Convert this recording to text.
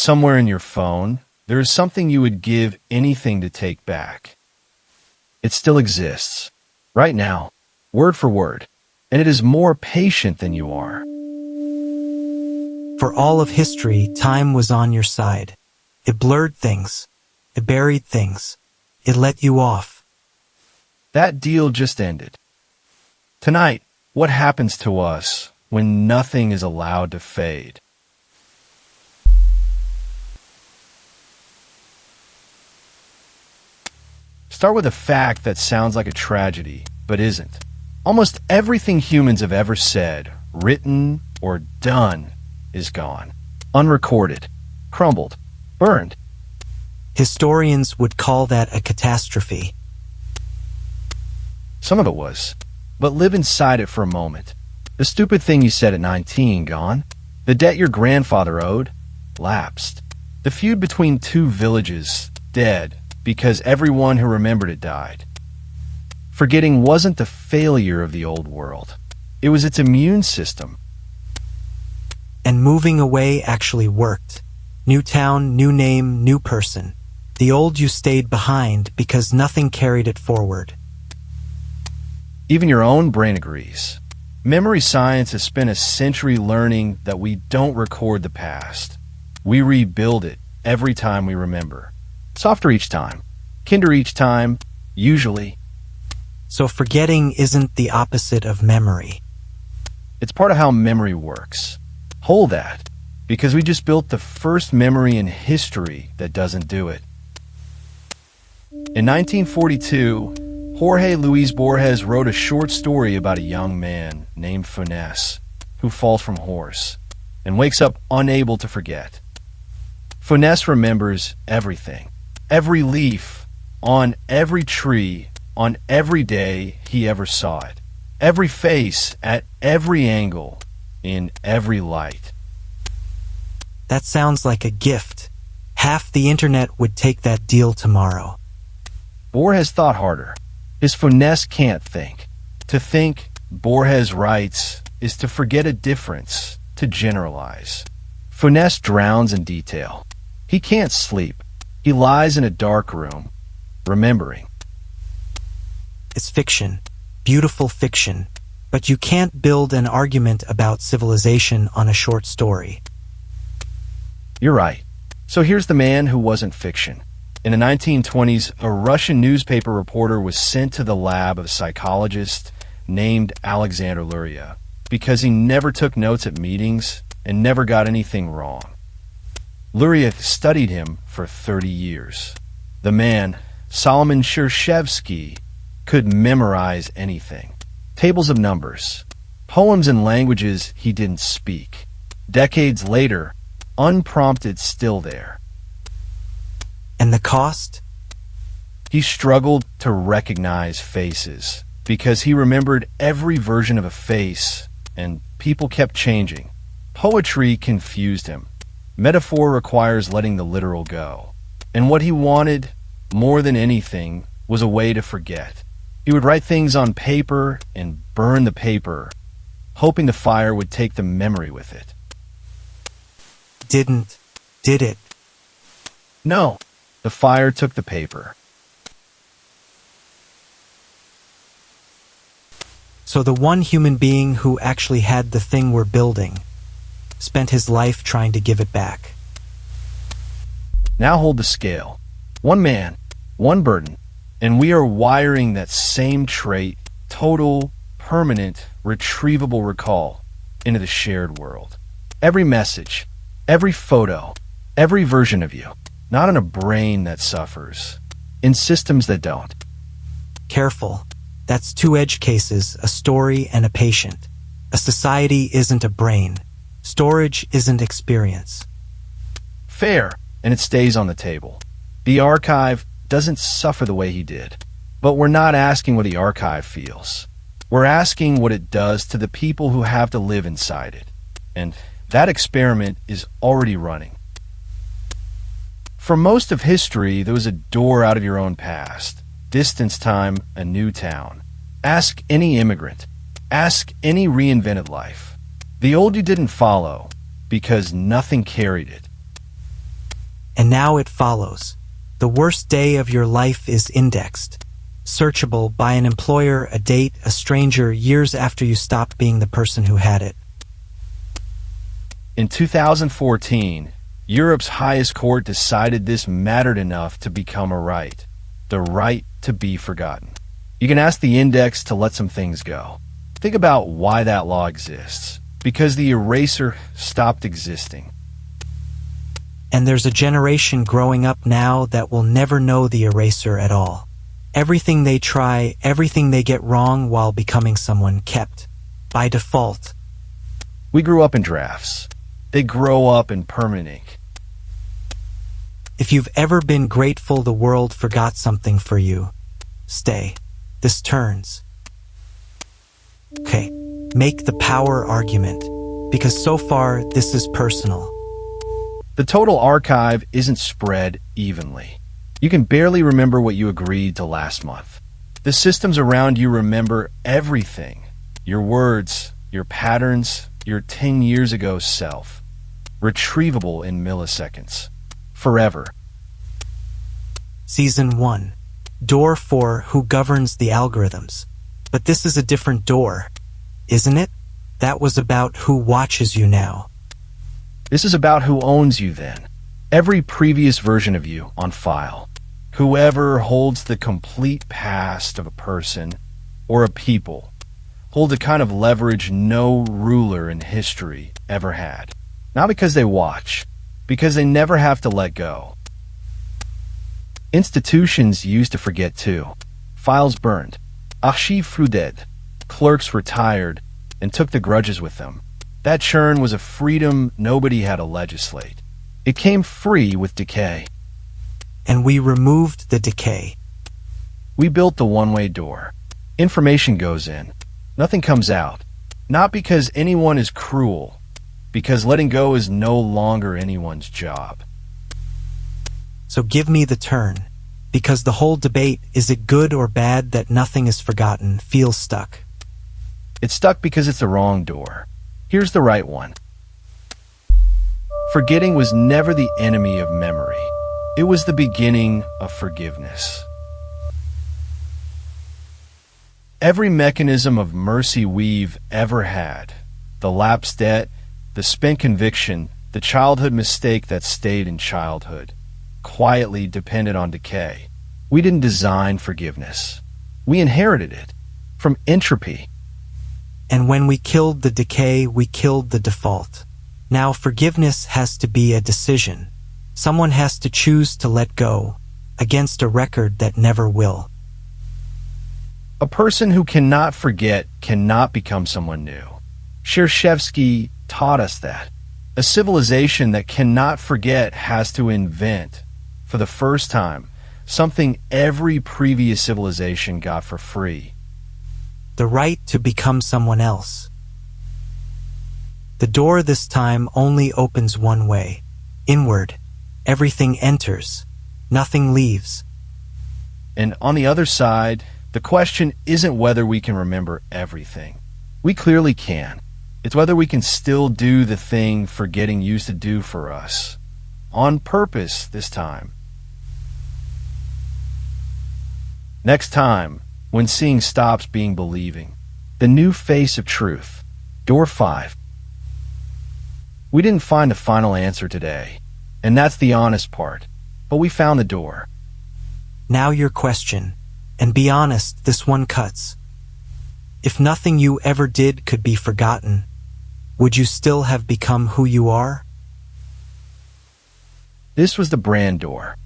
Somewhere in your phone, there is something you would give anything to take back. It still exists, right now, word for word, and it is more patient than you are. For all of history, time was on your side. It blurred things. It buried things. It let you off. That deal just ended. Tonight, what happens to us when nothing is allowed to fade? Start with a fact that sounds like a tragedy, but isn't. Almost everything humans have ever said, written, or done is gone. Unrecorded, crumbled, burned. Historians would call that a catastrophe. Some of it was. But live inside it for a moment. The stupid thing you said at 19, gone. The debt your grandfather owed, lapsed. The feud between two villages, dead, because everyone who remembered it died. Forgetting wasn't the failure of the old world. It was its immune system. And moving away actually worked. New town, new name, new person. The old you stayed behind because nothing carried it forward. Even your own brain agrees. Memory science has spent a century learning that we don't record the past. We rebuild it every time we remember. Softer each time, kinder each time, usually. So forgetting isn't the opposite of memory. It's part of how memory works. Hold that, because we just built the first memory in history that doesn't do it. In 1942, Jorge Luis Borges wrote a short story about a young man named Funes who falls from horse and wakes up unable to forget. Funes remembers everything, every leaf, on every tree, on every day he ever saw it, every face at every angle, in every light. That sounds like a gift. Half the internet would take that deal tomorrow. Borges thought harder. His Funes can't think. To think, Borges writes, is to forget a difference, to generalize. Funes drowns in detail. He can't sleep. He lies in a dark room, remembering. It's fiction, beautiful fiction, but you can't build an argument about civilization on a short story. You're right. So here's the man who wasn't fiction. In the 1920s, a Russian newspaper reporter was sent to the lab of a psychologist named Alexander Luria because he never took notes at meetings and never got anything wrong. Luria studied him for 30 years. The man, Solomon Shershevsky, could memorize anything. Tables of numbers, poems in languages he didn't speak. Decades later, unprompted, still there. And the cost? He struggled to recognize faces because he remembered every version of a face, and people kept changing. Poetry confused him. Metaphor requires letting the literal go. And what he wanted, more than anything, was a way to forget. He would write things on paper and burn the paper, hoping the fire would take the memory with it. Did it? No, the fire took the paper. So the one human being who actually had the thing we're building spent his life trying to give it back. Now hold the scale. One man, one burden, and we are wiring that same trait, total, permanent, retrievable recall, into the shared world. Every message, every photo, every version of you, not in a brain that suffers, in systems that don't. Careful. That's two edge cases, a story and a patient. A society isn't a brain. Storage isn't experience. Fair, and it stays on the table. The archive doesn't suffer the way he did. But we're not asking what the archive feels. We're asking what it does to the people who have to live inside it. And that experiment is already running. For most of history, there was a door out of your own past. Distance time, a new town. Ask any immigrant. Ask any reinvented life. The old you didn't follow because nothing carried it. And now it follows. The worst day of your life is indexed, searchable by an employer, a date, a stranger, years after you stopped being the person who had it. In 2014, Europe's highest court decided this mattered enough to become a right. The right to be forgotten. You can ask the index to let some things go. Think about why that law exists. Because the eraser stopped existing. And there's a generation growing up now that will never know the eraser at all. Everything they try, everything they get wrong while becoming someone kept. By default. We grew up in drafts. They grow up in permanent ink. If you've ever been grateful the world forgot something for you, stay. This turns. Okay, make the power argument, because so far this is personal. The total archive isn't spread evenly. You can barely remember what you agreed to last month. The systems around you remember everything. Your words, your patterns, your 10 years ago self. Retrievable in milliseconds. Forever. Season 1. Door 4, who governs the algorithms. But this is a different door, isn't it? That was about who watches you now. This is about who owns you then. Every previous version of you on file. Whoever holds the complete past of a person or a people hold a kind of leverage no ruler in history ever had. Not because they watch, because they never have to let go. Institutions used to forget too. Files burned. Archives flooded. Clerks retired and took the grudges with them. That churn was a freedom nobody had to legislate. It came free with decay. And we removed the decay. We built the one-way door. Information goes in. Nothing comes out. Not because anyone is cruel, because letting go is no longer anyone's job. So give me the turn, because the whole debate, is it good or bad that nothing is forgotten, feels stuck. It's stuck because it's the wrong door. Here's the right one. Forgetting was never the enemy of memory. It was the beginning of forgiveness. Every mechanism of mercy we've ever had, the lapsed debt, the spent conviction, the childhood mistake that stayed in childhood, quietly depended on decay. We didn't design forgiveness. We inherited it from entropy. And when we killed the decay, we killed the default. Now forgiveness has to be a decision. Someone has to choose to let go against a record that never will. A person who cannot forget cannot become someone new. Shershevsky taught us that. A civilization that cannot forget has to invent, for the first time, something every previous civilization got for free. The right to become someone else. The door this time only opens one way, inward. Everything enters, nothing leaves. And on the other side, the question isn't whether we can remember everything. We clearly can. It's whether we can still do the thing forgetting used to do for us. On purpose this time. Next time, when seeing stops being believing. The new face of truth. Door 5. We didn't find the final answer today, and that's the honest part, but we found the door. Now your question, and be honest, this one cuts. If nothing you ever did could be forgotten, would you still have become who you are? This was the brand door.